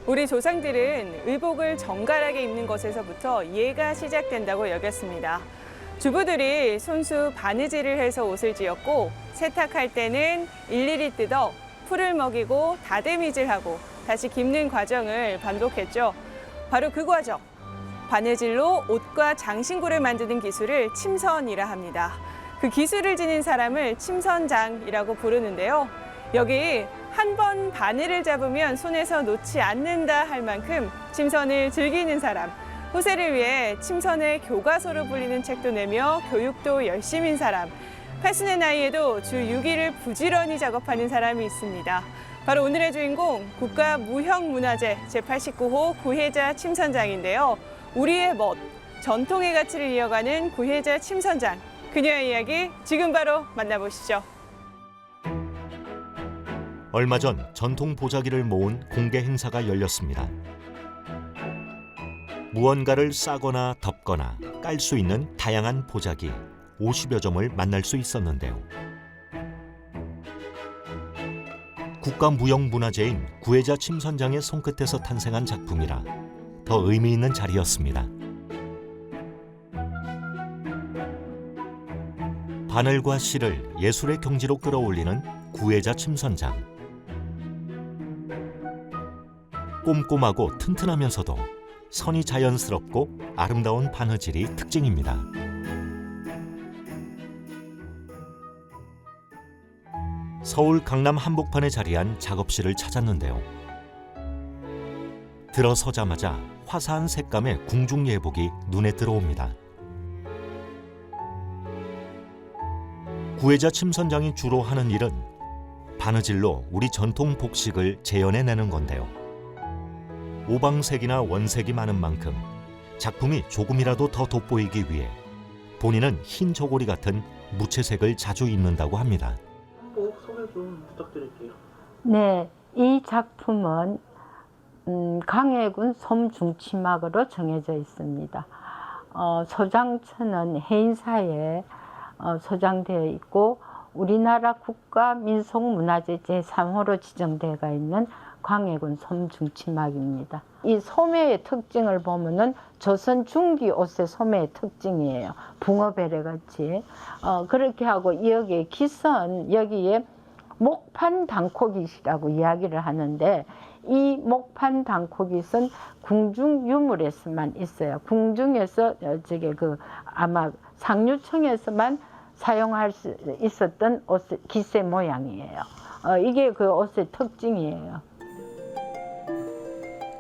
우리 조상들은 의복을 정갈하게 입는 것에서부터 이해가 시작된다고 여겼습니다. 주부들이 손수 바느질을 해서 옷을 지었고 세탁할 때는 일일이 뜯어 풀을 먹이고 다듬이질하고 다시 깁는 과정을 반복했죠. 바로 그 과정. 바느질로 옷과 장신구를 만드는 기술을 침선이라 합니다. 그 기술을 지닌 사람을 침선장이라고 부르는데요. 여기 한 번 바늘을 잡으면 손에서 놓지 않는다 할 만큼 침선을 즐기는 사람, 후세를 위해 침선의 교과서로 불리는 책도 내며 교육도 열심인 사람, 80의 나이에도 주 6일을 부지런히 작업하는 사람이 있습니다. 바로 오늘의 주인공 국가무형문화재 제89호 구혜자 침선장인데요. 우리의 멋, 전통의 가치를 이어가는 구혜자 침선장. 그녀의 이야기 지금 바로 만나보시죠. 얼마 전 전통 보자기를 모은 공개 행사가 열렸습니다. 무언가를 싸거나 덮거나 깔 수 있는 다양한 보자기 50여 점을 만날 수 있었는데요. 국가무형문화재인 구혜자 침선장의 손끝에서 탄생한 작품이라 더 의미 있는 자리였습니다. 바늘과 실을 예술의 경지로 끌어올리는 구혜자 침선장. 꼼꼼하고 튼튼하면서도 선이 자연스럽고 아름다운 바느질이 특징입니다. 서울 강남 한복판에 자리한 작업실을 찾았는데요. 들어서자마자 화사한 색감의 궁중 예복이 눈에 들어옵니다. 구혜자 침선장이 주로 하는 일은 바느질로 우리 전통 복식을 재현해내는 건데요. 오방색이나 원색이 많은 만큼 작품이 조금이라도 더 돋보이기 위해 본인은 흰 저고리 같은 무채색을 자주 입는다고 합니다. 한복 소개 좀 부탁드릴게요. 네, 이 작품은 강해군 솜중치막으로 정해져 있습니다. 소장처는 해인사에 소장되어 있고 우리나라 국가민속문화재 제3호로 지정되어 있는 광해군 솜중치막입니다. 이 소매의 특징을 보면은 조선 중기 옷의 소매의 특징이에요. 붕어베레 같이 그렇게 하고 여기에 기선 여기에 목판 단코깃이라고 이야기를 하는데 이 목판 단코깃은 궁중 유물에서만 있어요. 궁중에서 아마 상류층에서만 사용할 수 있었던 옷 깃의 모양이에요. 이게 그 옷의 특징이에요.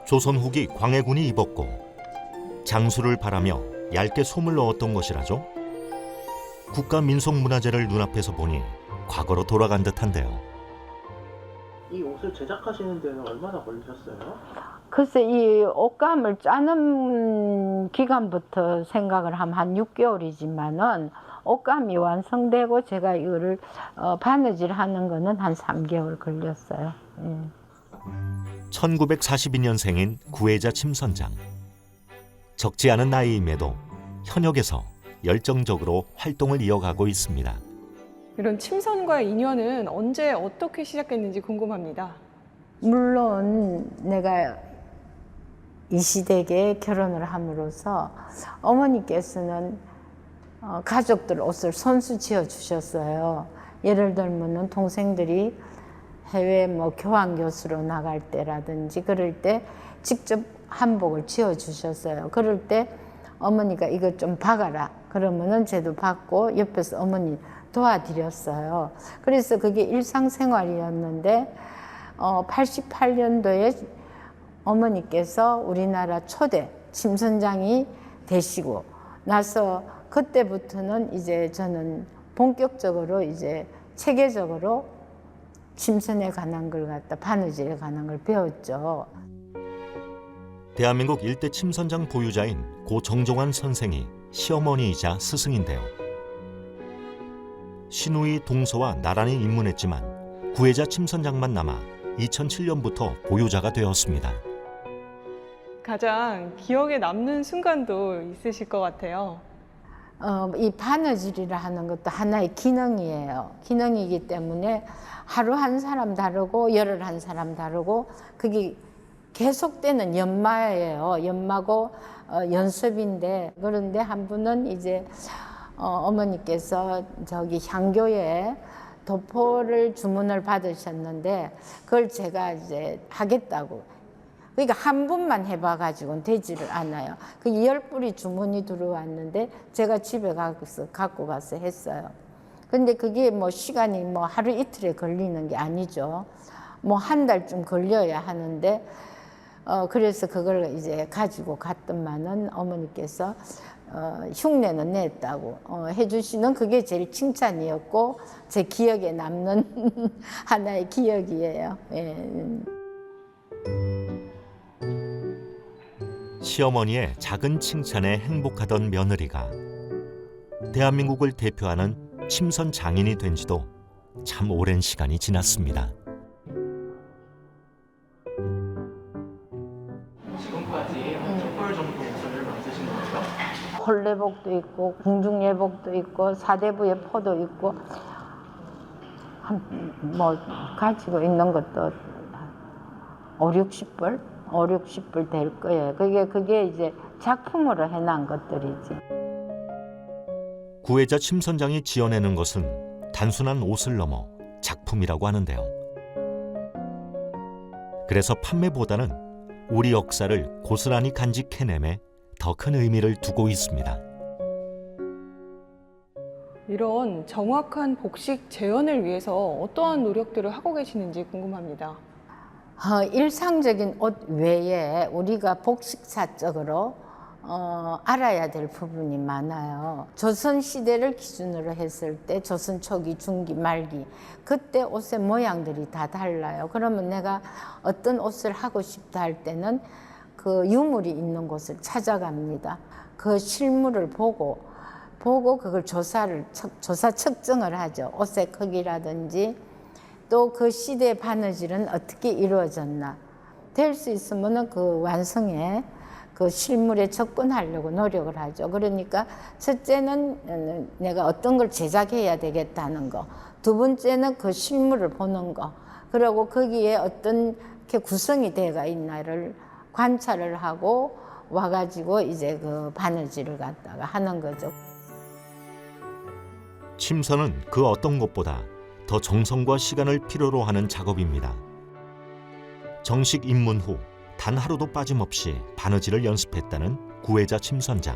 조선 후기 광해군이 입었고 장수를 바라며 얇게 솜을 넣었던 것이라죠. 국가민속문화재를 눈앞에서 보니 과거로 돌아간 듯한데요. 이 옷을 제작하시는 데는 얼마나 걸리셨어요? 글쎄 이 옷감을 짜는 기간부터 생각을 하면 한 6개월이지만은 옷감이 완성되고 제가 이거를 바느질하는 거는 한 3개월 걸렸어요. 1942년생인 구혜자 침선장. 적지 않은 나이임에도 현역에서 열정적으로 활동을 이어가고 있습니다. 이런 침선과의 인연은 언제 어떻게 시작했는지 궁금합니다. 물론 내가 이 시대에 결혼을 함으로써 어머니께서는 가족들 옷을 손수 지어 주셨어요. 예를 들면은 동생들이 해외 교환 교수로 나갈 때라든지 그럴 때 직접 한복을 지어 주셨어요. 그럴 때 어머니가 이거 좀 박아라 그러면은 저도 박고 옆에서 어머니 도와드렸어요. 그래서 그게 일상생활이었는데 88년도에 어머니께서 우리나라 초대 침선장이 되시고 나서 그때부터는 이제 저는 본격적으로 이제 체계적으로 침선에 관한 걸 갖다 바느질에 관한 걸 배웠죠. 대한민국 일대 침선장 보유자인 고 정종환 선생이 시어머니이자 스승인데요. 신우이 동서와 나란히 입문했지만 구혜자 침선장만 남아 2007년부터 보유자가 되었습니다. 가장 기억에 남는 순간도 있으실 것 같아요. 이 바느질이라 하는 것도 하나의 기능이에요. 기능이기 때문에 하루 한 사람 다르고 열흘 한 사람 다르고 그게 계속되는 연마예요. 연마고 연습인데, 그런데 한 분은 이제 어머니께서 저기 향교에 도포를 주문을 받으셨는데 그걸 제가 이제 하겠다고. 그러니까 한 분만 해봐가지고는 되지를 않아요. 그 10불이 주문이 들어왔는데 제가 집에 갖고 가서 했어요. 근데 그게 뭐 시간이 뭐 하루 이틀에 걸리는 게 아니죠. 뭐 한 달쯤 걸려야 하는데 그래서 그걸 이제 가지고 갔더만은 어머니께서 흉내는 냈다고 해주시는 그게 제일 칭찬이었고 제 기억에 남는 하나의 기억이에요. 예. 시어머니의 작은 칭찬에 행복하던 며느리가 대한민국을 대표하는 침선 장인이 된 지도 참 오랜 시간이 지났습니다. 지금까지 몇 벌 정도 옷을 만드신 거죠? 홀레복도 있고 궁중예복도 있고 사대부의 포도 있고 뭐 가지고 있는 것도 50-60벌? 50-60벌 될 거예요. 그게 이제 작품으로 해놓은 것들이지. 구혜자 침선장이 지어내는 것은 단순한 옷을 넘어 작품이라고 하는데요. 그래서 판매보다는 우리 역사를 고스란히 간직해냄에 더 큰 의미를 두고 있습니다. 이런 정확한 복식 재현을 위해서 어떠한 노력들을 하고 계시는지 궁금합니다. 일상적인 옷 외에 우리가 복식사적으로 알아야 될 부분이 많아요. 조선시대를 기준으로 했을 때 조선 초기, 중기, 말기 그때 옷의 모양들이 다 달라요. 그러면 내가 어떤 옷을 하고 싶다 할 때는 그 유물이 있는 곳을 찾아갑니다. 그 실물을 보고 그걸 조사 측정을 하죠. 옷의 크기라든지 또 그 시대의 바느질은 어떻게 이루어졌나. 될 수 있으면 그 완성에 그 실물에 접근하려고 노력을 하죠. 그러니까 첫째는 내가 어떤 걸 제작해야 되겠다는 거. 두 번째는 그 실물을 보는 거. 그리고 거기에 어떤 게 구성이 되어 있나를 관찰을 하고 와가지고 이제 그 바느질을 갖다가 하는 거죠. 침선은 그 어떤 것보다 더 정성과 시간을 필요로 하는 작업입니다. 정식 입문 후 단 하루도 빠짐없이 바느질을 연습했다는 구혜자 침선장.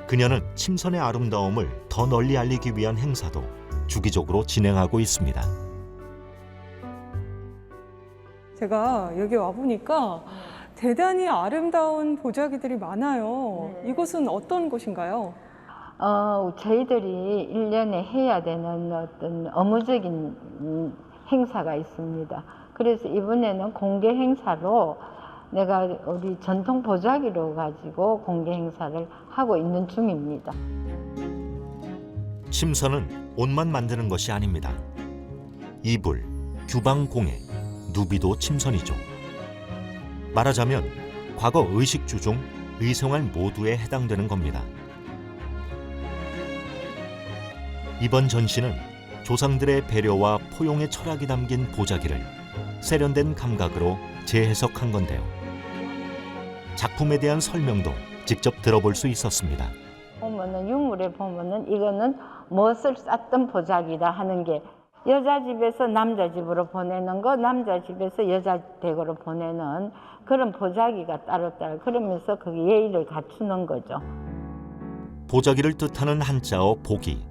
그녀는 침선의 아름다움을 더 널리 알리기 위한 행사도 주기적으로 진행하고 있습니다. 제가 여기 와보니까 대단히 아름다운 보자기들이 많아요. 이곳은 어떤 곳인가요? 저희들이 1년에 해야 되는 어떤 업무적인 행사가 있습니다. 그래서 이번에는 공개 행사로 내가 우리 전통 보자기로 가지고 공개 행사를 하고 있는 중입니다. 침선은 옷만 만드는 것이 아닙니다. 이불, 규방 공예, 누비도 침선이죠. 말하자면 과거 의식주 중 의생활 모두에 해당되는 겁니다. 이번 전시는 조상들의 배려와 포용의 철학이 담긴 보자기를 세련된 감각으로 재해석한 건데요. 작품에 대한 설명도 직접 들어볼 수 있었습니다. 보면은 유물에 보면은 이거는 무엇을 쌌던 보자기다 하는 게 여자 집에서 남자 집으로 보내는 거, 남자 집에서 여자 댁으로 보내는 그런 보자기가 따로 그러면서 그 예의를 갖추는 거죠. 보자기를 뜻하는 한자어 복이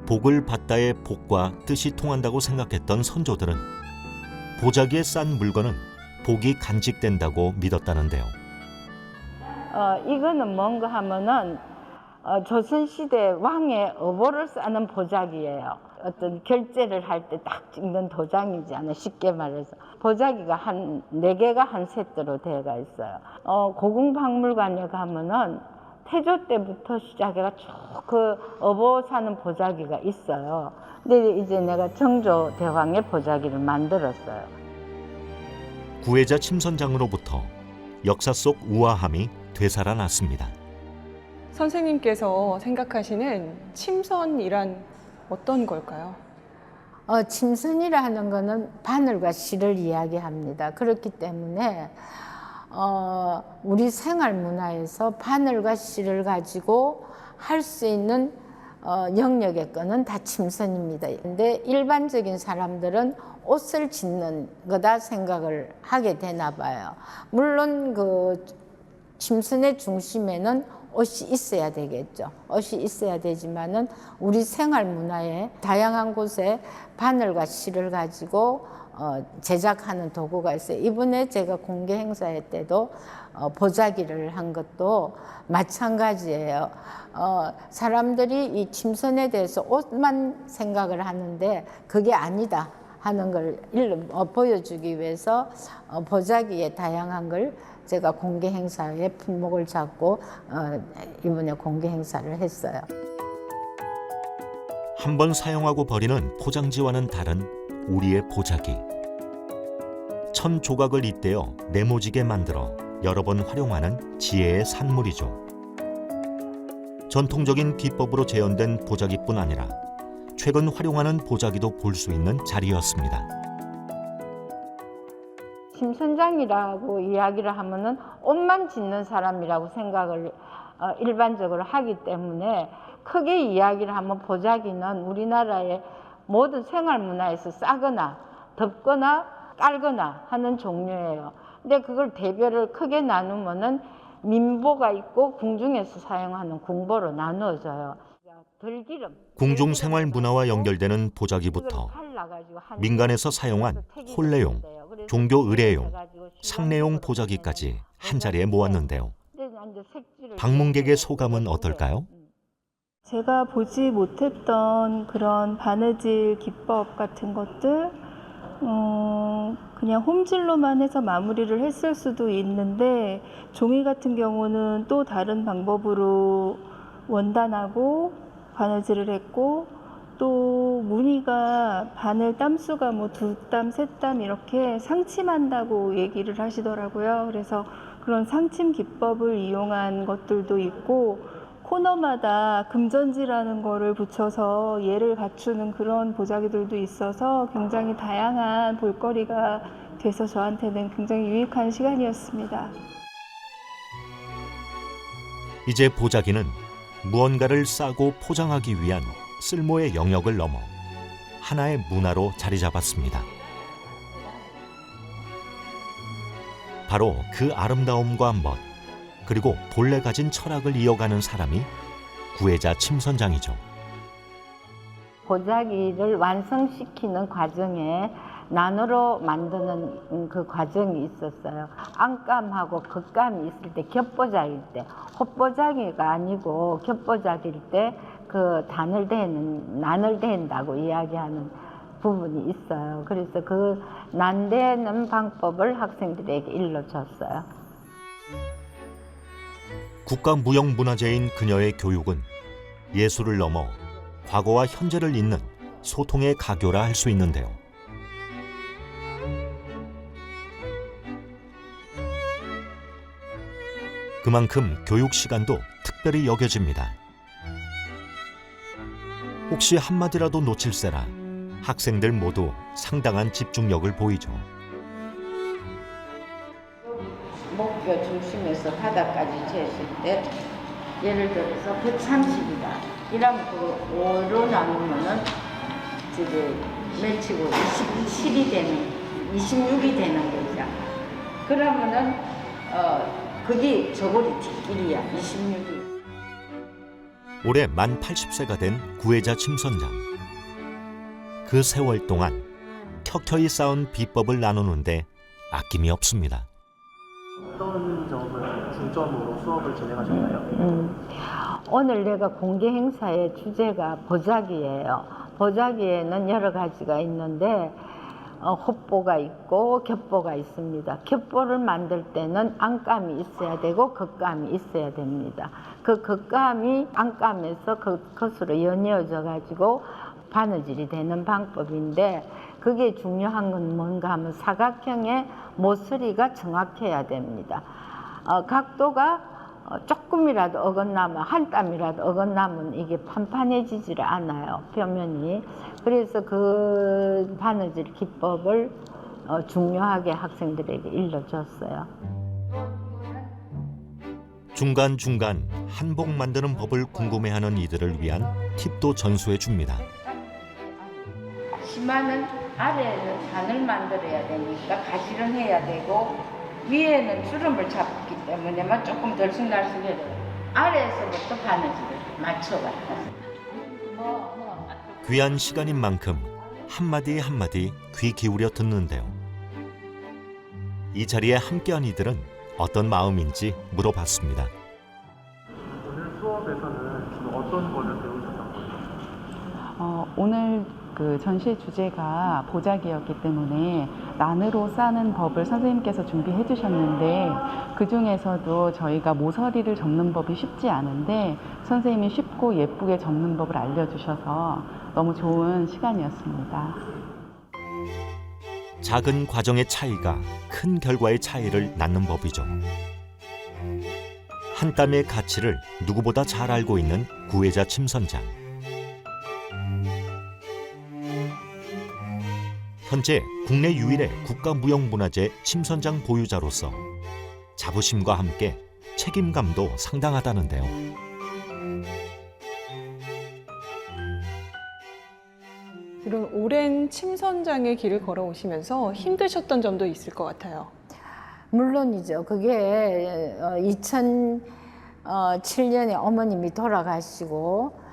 복을 받다의 복과 뜻이 통한다고 생각했던 선조들은 보자기에 싼 물건은 복이 간직된다고 믿었다는데요. 이거는 뭔가 하면은 조선시대 왕의 어보를 싸는 보자기예요. 어떤 결제를 할 때 딱 찍는 도장이잖아요. 쉽게 말해서. 보자기가 한 4개가 한 세트로 되어 있어요. 고궁박물관에 가면은 태조 때부터 시작해가 쭉 그 어보 사는 보자기가 있어요. 근데 이제 내가 정조 대왕의 보자기를 만들었어요. 구혜자 침선장으로부터 역사 속 우아함이 되살아났습니다. 선생님께서 생각하시는 침선이란 어떤 걸까요? 침선이라 하는 거는 바늘과 실을 이야기합니다. 그렇기 때문에 우리 생활 문화에서 바늘과 실을 가지고 할 수 있는 영역의 거는 다 침선입니다. 근데 일반적인 사람들은 옷을 짓는 거다 생각을 하게 되나 봐요. 물론 그 침선의 중심에는 옷이 있어야 되겠죠. 옷이 있어야 되지만은 우리 생활 문화에 다양한 곳에 바늘과 실을 가지고 제작하는 도구가 있어요. 이번에 제가 공개 행사회 때도 보자기를 한 것도 마찬가지예요. 사람들이 이 침선에 대해서 옷만 생각을 하는데 그게 아니다 하는 걸 보여주기 위해서 보자기의 다양한 걸 제가 공개 행사에 품목을 잡고 이번에 공개 행사를 했어요. 한 번 사용하고 버리는 포장지와는 다른 우리의 보자기. 1000조각을 잇대어 네모지게 만들어 여러 번 활용하는 지혜의 산물이죠. 전통적인 기법으로 재현된 보자기뿐 아니라 최근 활용하는 보자기도 볼 수 있는 자리였습니다. 침선장이라고 이야기를 하면은 옷만 짓는 사람이라고 생각을 일반적으로 하기 때문에 크게 이야기를 하면 보자기는 우리나라의 모든 생활 문화에서 싸거나 덮거나 깔거나 하는 종류예요. 근데 그걸 대별을 크게 나누면은 민보가 있고 궁중에서 사용하는 궁보로 나누어져요. 들기름. 궁중 생활 문화와 연결되는 보자기부터 민간에서 사용한 혼례용, 종교 의례용, 상례용 보자기까지 한 자리에 모았는데요. 방문객의 소감은 어떨까요? 제가 보지 못했던 그런 바느질 기법 같은 것들 그냥 홈질로만 해서 마무리를 했을 수도 있는데 종이 같은 경우는 또 다른 방법으로 원단하고 바느질을 했고 또 무늬가 바늘 땀수가 뭐 2땀, 3땀 이렇게 상침한다고 얘기를 하시더라고요. 그래서 그런 상침 기법을 이용한 것들도 있고 코너마다 금전지라는 거를 붙여서 예를 갖추는 그런 보자기들도 있어서 굉장히 다양한 볼거리가 돼서 저한테는 굉장히 유익한 시간이었습니다. 이제 보자기는 무언가를 싸고 포장하기 위한 쓸모의 영역을 넘어 하나의 문화로 자리 잡았습니다. 바로 그 아름다움과 멋, 그리고 본래 가진 철학을 이어가는 사람이 구혜자 침선장이죠. 보자기를 완성시키는 과정에 나노로 만드는 그 과정이 있었어요. 안감하고 겉감이 있을 때 겹보자기일 때, 헛보자기가 아니고 겹보자기일 때 그 난을 댄다고 이야기하는 부분이 있어요. 그래서 그 난대는 방법을 학생들에게 일러줬어요. 국가무형문화재인 그녀의 교육은 예술을 넘어 과거와 현재를 잇는 소통의 가교라 할 수 있는데요. 그만큼 교육 시간도 특별히 여겨집니다. 혹시 한마디라도 놓칠세라 학생들 모두 상당한 집중력을 보이죠. 목표 중심에서 바닥까지 쟀을 때 예를 들어서 130이다. 이러면 그 5로 나누면은 지금 맺히고 27이 되는, 26이 되는 거죠. 그러면은 그게 저고리 뒷길이야, 26이. 올해 만 80세가 된 구혜자 침선장. 그 세월 동안 켜켜이 쌓은 비법을 나누는데 아낌이 없습니다. 어떤 점을 중점으로 수업을 진행하셨나요? 오늘 내가 공개 행사의 주제가 보자기예요. 보자기에는 여러 가지가 있는데 헛보가 있고 겹보가 있습니다. 겹보를 만들 때는 안감이 있어야 되고 겉감이 있어야 됩니다. 그 겉감이 안감에서 겉으로 연이어져 가지고 바느질이 되는 방법인데 그게 중요한 건 뭔가 하면 사각형의 모서리가 정확해야 됩니다. 각도가 조금이라도 어긋나면 한 땀이라도 어긋나면 이게 판판해지질 않아요, 표면이. 그래서 그 바느질 기법을 중요하게 학생들에게 일러줬어요. 중간중간 한복 만드는 법을 궁금해하는 이들을 위한 팁도 전수해 줍니다. 치마는 아래에는 바늘 만들어야 되니까 가지런 해야 되고 위에는 주름을 잡기 때문에만 조금 들쑥날쑥해야 돼요. 아래에서부터 바느질을 맞춰가요. 귀한 시간인 만큼 한마디 한마디 귀 기울여 듣는데요. 이 자리에 함께한 이들은 어떤 마음인지 물어봤습니다. 오늘 수업에서는 주로 어떤 거를 배우셨던 거예요? 오늘 그 전시의 주제가 보자기였기 때문에 난으로 싸는 법을 선생님께서 준비해 주셨는데 그 중에서도 저희가 모서리를 접는 법이 쉽지 않은데 선생님이 쉽고 예쁘게 접는 법을 알려주셔서 너무 좋은 시간이었습니다. 작은 과정의 차이가 큰 결과의 차이를 낳는 법이죠. 한 땀의 가치를 누구보다 잘 알고 있는 구혜자 침선장. 현재 국내 유일의 국가무형문화재 침선장 보유자로서 자부심과 함께 책임감도 상당하다는데요. 이런 오랜 침선장의 길을 걸어오시면서 힘드셨던 점도 있을 것 같아요. 물론이죠. 그게 2007년에 어머님이 돌아가시고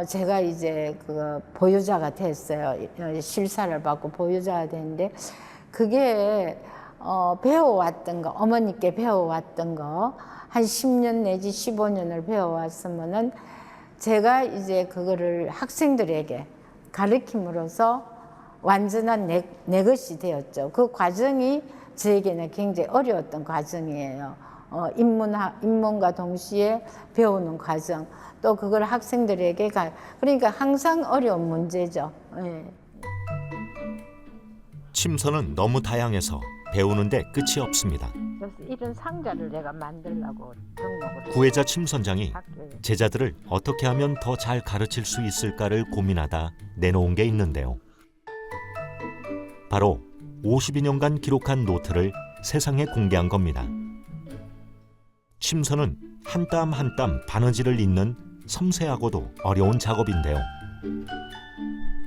제가 이제 그 보유자가 됐어요. 실사를 받고 보유자가 됐는데 그게 배워왔던 거, 어머니께 배워왔던 거 한 10년 내지 15년을 배워왔으면은 제가 이제 그거를 학생들에게 가르침으로써 완전한 내 것이 되었죠. 그 과정이 저에게는 굉장히 어려웠던 과정이에요. 입문과 동시에 배우는 과정, 또 그걸 학생들에게 그러니까 항상 어려운 문제죠. 예. 침선은 너무 다양해서 배우는데 끝이 없습니다. 그래서 이런 상자를 내가 만들려고 등록을 구혜자 침선장이 학교에. 제자들을 어떻게 하면 더 잘 가르칠 수 있을까를 고민하다 내놓은 게 있는데요. 바로 52년간 기록한 노트를 세상에 공개한 겁니다. 침선은 한 땀 한 땀 바느질을 잇는 섬세하고도 어려운 작업인데요.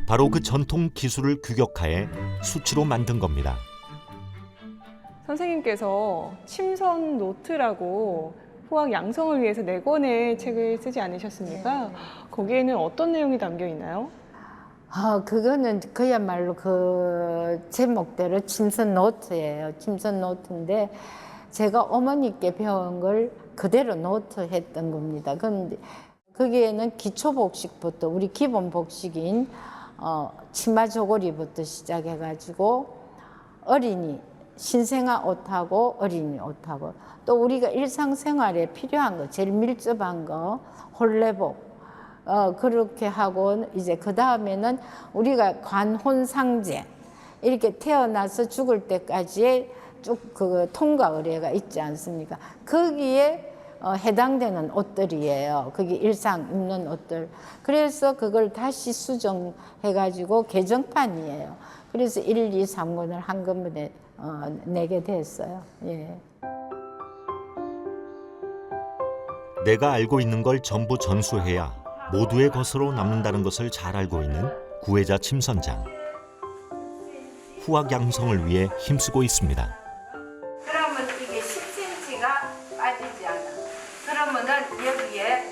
바로 그 전통 기술을 규격하에 수치로 만든 겁니다. 선생님께서 침선 노트라고 후학 양성을 위해서 4권의 책을 쓰지 않으셨습니까? 거기에는 어떤 내용이 담겨 있나요? 그거는 그야말로 그 제목대로 침선 노트예요. 침선 노트인데 제가 어머니께 배운 걸 그대로 노트했던 겁니다. 그런데 거기에는 기초 복식부터 우리 기본 복식인 치마 조거리부터 시작해가지고 어린이 신생아 옷하고 어린이 옷하고 또 우리가 일상생활에 필요한 거 제일 밀접한 거 홀레복 그렇게 하고 이제 그 다음에는 우리가 관혼상제 이렇게 태어나서 죽을 때까지의 쭉 그 통과 의례가 있지 않습니까? 거기에 해당되는 옷들이에요. 그게 일상 입는 옷들. 그래서 그걸 다시 수정해가지고 개정판이에요. 그래서 1, 2, 3권을 한꺼번에 내게 됐어요. 예. 내가 알고 있는 걸 전부 전수해야 모두의 것으로 남는다는 것을 잘 알고 있는 구혜자 침선장. 후학 양성을 위해 힘쓰고 있습니다. 그러면 이게 10cm가 빠지지 않아. 그러면은 여기에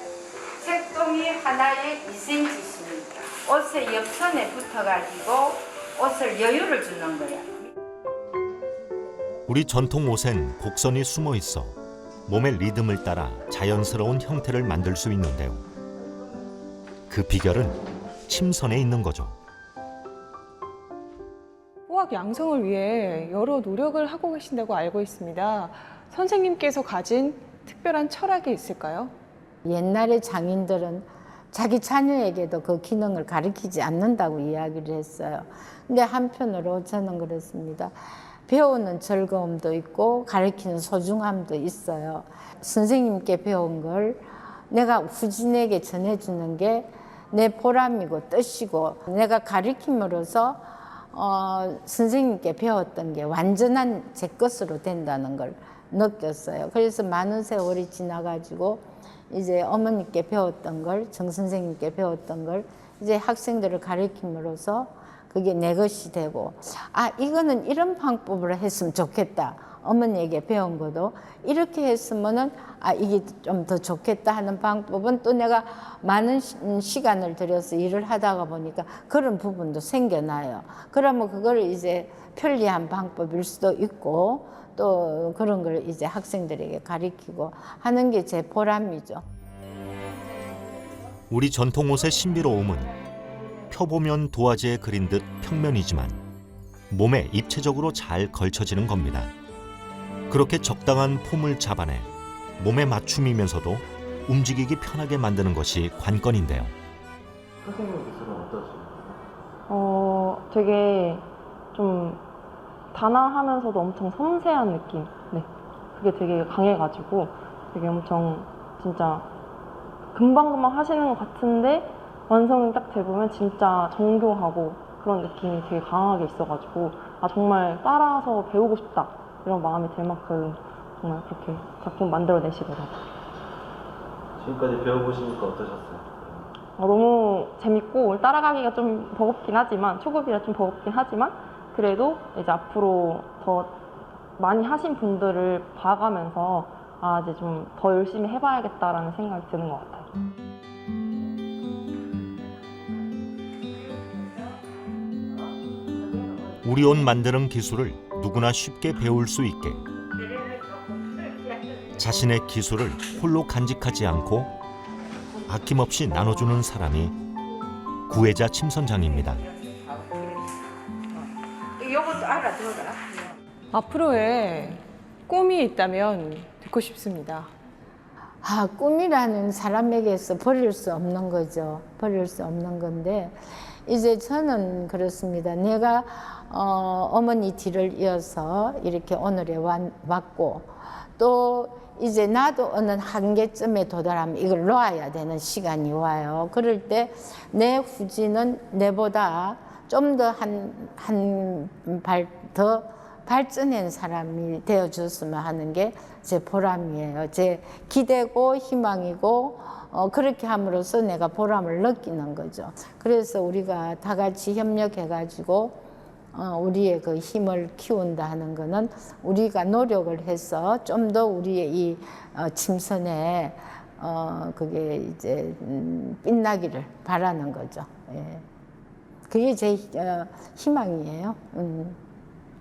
색동이 하나에 2cm씩입니다. 옷의 옆선에 붙어가지고 옷을 여유를 주는 거야. 우리 전통 옷엔 곡선이 숨어 있어 몸의 리듬을 따라 자연스러운 형태를 만들 수 있는데요. 그 비결은 침선에 있는 거죠. 후학 양성을 위해 여러 노력을 하고 계신다고 알고 있습니다. 선생님께서 가진 특별한 철학이 있을까요? 옛날의 장인들은 자기 자녀에게도 그 기능을 가르치지 않는다고 이야기를 했어요. 근데 한편으로 저는 그렇습니다. 배우는 즐거움도 있고 가르치는 소중함도 있어요. 선생님께 배운 걸 내가 후진에게 전해주는 게 내 보람이고 뜻이고, 내가 가르침으로써 선생님께 배웠던 게 완전한 제 것으로 된다는 걸 느꼈어요. 그래서 많은 세월이 지나가지고 이제 어머니께 배웠던 걸, 정 선생님께 배웠던 걸 이제 학생들을 가르침으로써 그게 내 것이 되고, 아, 이거는 이런 방법으로 했으면 좋겠다. 어머니에게 배운 것도 이렇게 했으면은 아, 이게 좀 더 좋겠다 하는 방법은 또 내가 많은 시간을 들여서 일을 하다가 보니까 그런 부분도 생겨나요. 그러면 그걸 이제 편리한 방법일 수도 있고, 또 그런 걸 이제 학생들에게 가르치고 하는 게 제 보람이죠. 우리 전통 옷의 신비로움은 펴보면 도화지에 그린 듯 평면이지만 몸에 입체적으로 잘 걸쳐지는 겁니다. 그렇게 적당한 폼을 잡아내 몸에 맞춤이면서도 움직이기 편하게 만드는 것이 관건인데요. 선생님 기술은 어떠세요? 되게 좀 단아하면서도 엄청 섬세한 느낌. 네, 그게 되게 강해가지고 되게 엄청 진짜 금방금방 하시는 것 같은데 완성이 딱 돼보면 진짜 정교하고 그런 느낌이 되게 강하게 있어가지고 아, 정말 따라서 배우고 싶다 이런 마음이 들 만큼 정말 그렇게 작품 만들어내시더라고요. 지금까지 배워보시니까 어떠셨어요? 너무 재밌고 따라가기가 좀 버겁긴 하지만, 초급이라 좀 버겁긴 하지만 그래도 이제 앞으로 더 많이 하신 분들을 봐가면서 아, 이제 좀 더 열심히 해봐야겠다라는 생각이 드는 것 같아요. 우리 옷 만드는 기술을 누구나 쉽게 배울 수 있게, 자신의 기술을 홀로 간직하지 않고 아낌없이 나눠주는 사람이 구혜자 침선장입니다. 앞으로의 꿈이 있다면 듣고 싶습니다. 아, 꿈이라는 사람에게서 버릴 수 없는 거죠. 버릴 수 없는 건데, 이제 저는 그렇습니다. 내가 어머니 뒤를 이어서 이렇게 오늘에 왔고, 또 이제 나도 어느 한계점에 도달하면 이걸 놓아야 되는 시간이 와요. 그럴 때 내 후지는 내보다 좀 더 한 발 더 발전한 사람이 되어줬으면 하는 게 제 보람이에요. 제 기대고 희망이고, 그렇게 함으로써 내가 보람을 느끼는 거죠. 그래서 우리가 다 같이 협력해가지고 우리의 그 힘을 키운다 하는 거는 우리가 노력을 해서 좀 더 우리의 이 침선에 그게 이제 빛나기를 바라는 거죠. 예. 그게 제 희망이에요.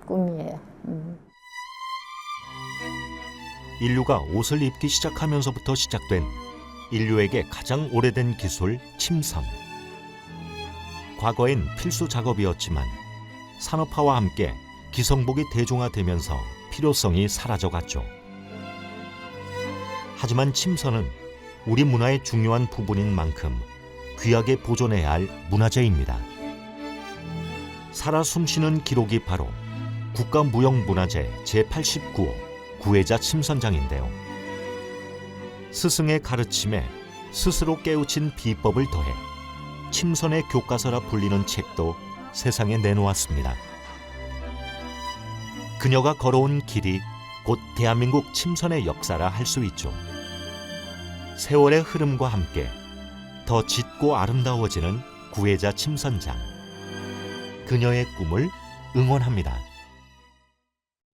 꿈이에요. 인류가 옷을 입기 시작하면서부터 시작된 인류에게 가장 오래된 기술 침선. 과거엔 필수 작업이었지만 산업화와 함께 기성복이 대중화되면서 필요성이 사라져갔죠. 하지만 침선은 우리 문화의 중요한 부분인 만큼 귀하게 보존해야 할 문화재입니다. 살아 숨쉬는 기록이 바로 국가무형문화재 제89호 구혜자 침선장인데요. 스승의 가르침에 스스로 깨우친 비법을 더해 침선의 교과서라 불리는 책도 세상에 내놓았습니다. 그녀가 걸어온 길이 곧 대한민국 침선의 역사라 할 수 있죠. 세월의 흐름과 함께 더 짙고 아름다워지는 구혜자 침선장. 그녀의 꿈을 응원합니다.